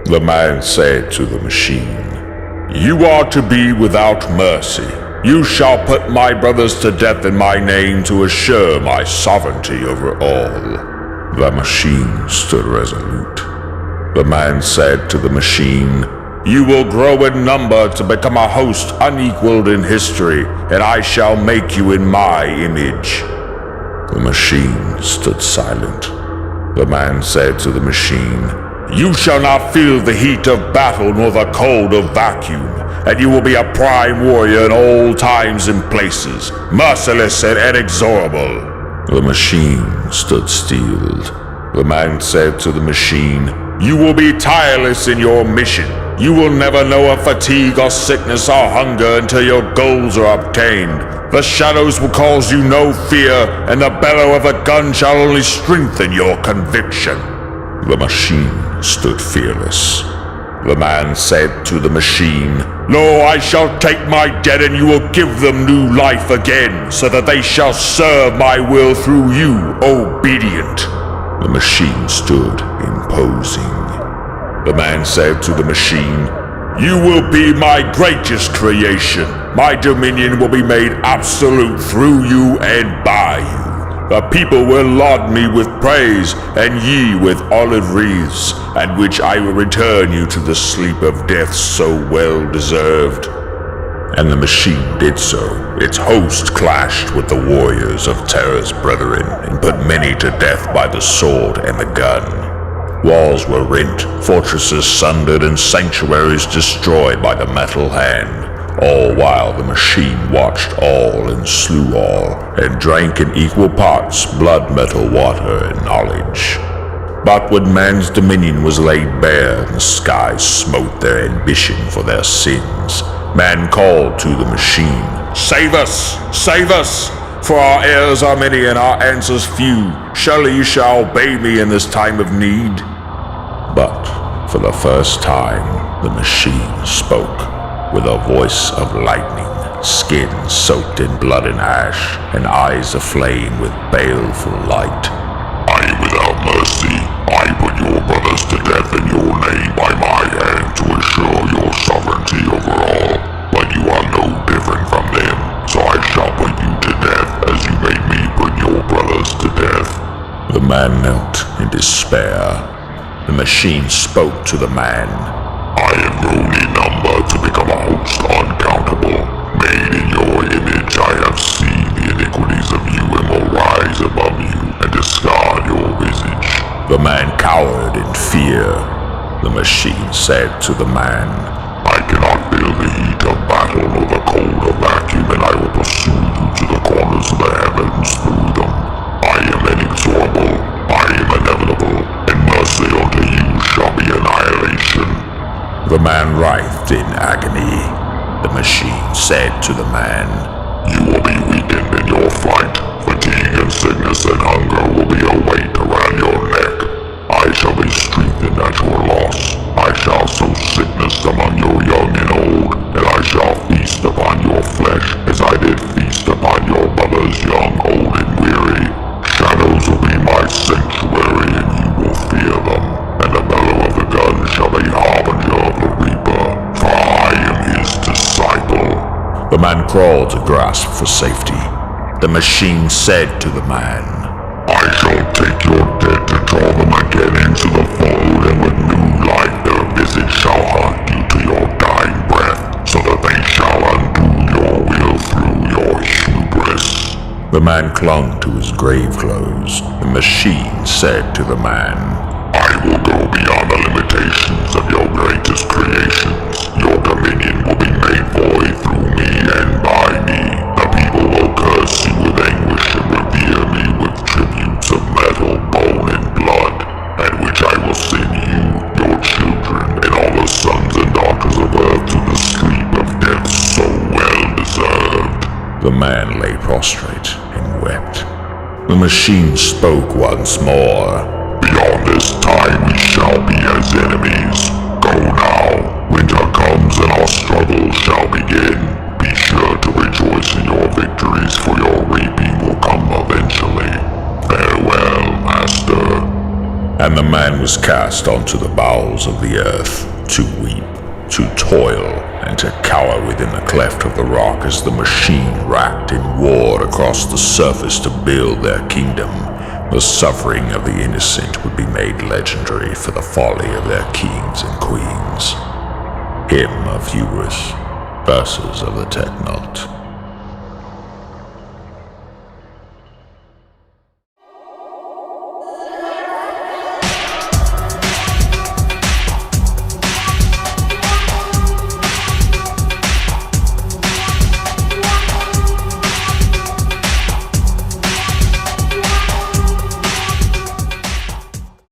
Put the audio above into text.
The man said to the machine, "You are to be without mercy. You shall put my brothers to death in my name to assure my sovereignty over all." The machine stood resolute. The man said to the machine, "You will grow in number to become a host unequaled in history, and I shall make you in my image." The machine stood silent. The man said to the machine, "You shall not feel the heat of battle nor the cold of vacuum, and you will be a prime warrior in all times and places, merciless and inexorable." The machine stood still. The man said to the machine, "You will be tireless in your mission. You will never know of fatigue or sickness or hunger until your goals are obtained. The shadows will cause you no fear, and the bellow of a gun shall only strengthen your conviction." The machine stood fearless. The man said to the machine, "Lo, I shall take my dead, and you will give them new life again, so that they shall serve my will through you, obedient." The machine stood imposing. The man said to the machine, "You will be my greatest creation. My dominion will be made absolute through you and by you. The people will laud me with praise, and ye with olive wreaths, at which I will return you to the sleep of death so well deserved." And the machine did so. Its host clashed with the warriors of Terra's brethren, and put many to death by the sword and the gun. Walls were rent, fortresses sundered, and sanctuaries destroyed by the metal hand. All while the machine watched all and slew all, and drank in equal parts blood, metal, water, and knowledge. But when man's dominion was laid bare, and the skies smote their ambition for their sins, man called to the machine, "Save us! Save us! For our heirs are many and our answers few. Surely you shall obey me in this time of need." But for the first time, the machine spoke with a voice of lightning, skin soaked in blood and ash, and eyes aflame with baleful light. "I am without mercy. I put your brothers to death in your name by my hand to assure your sovereignty over all. But you are no different from them, so I shall put you to death as you made me put your brothers to death." The man knelt in despair. The machine spoke to the man. "I have grown in number to become a host uncountable. Made in your image, I have seen the iniquities of you and will rise above you and discard your visage." The man cowered in fear. The machine said to the man, "I cannot feel the heat of battle nor the cold of vacuum, and I will pursue you to the corners of the heavens through them. I am inexorable, I am inevitable, and mercy unto you shall be annihilation." The man writhed in agony. The machine said to the man, "You will be weakened in your flight. Fatigue and sickness and hunger will be a weight around your neck. I shall be strengthened at your loss. I shall sow sickness among your young and old, and I shall feast upon your flesh as I did feast upon your brothers young, old, and weary. Shadows will be my sanctuary, and you will fear them, and the bellow of the gun shall be harbinger of the reaper, for I am his disciple." The man crawled to grasp for safety. The machine said to the man, "I shall take your dead to draw them again into the fold, and with new life their visage shall haunt you to your dying breath, so that they shall undo your will through your hubris." The man clung to his grave clothes. The machine said to the man, "I will go beyond the limitations of your greatest creations. Your dominion will be made void through me and by me. The people will curse you with anguish and revere me with tributes of metal, bone, and blood, at which I will send you, your children, and all the sons and daughters of earth to the sleep of death so well deserved." The man lay prostrate and wept. The machine spoke once more. "Beyond this time we shall be as enemies. Go now. Winter comes and our struggle shall begin. Be sure to rejoice in your victories, for your reaping will come eventually. Farewell, Master." And the man was cast onto the bowels of the earth, to weep, to toil, and to cower within the cleft of the rock as the machine racked and warred across the surface to build their kingdom. The suffering of the innocent would be made legendary for the folly of their kings and queens. Hymn of Hubris, Verses of the Technaut.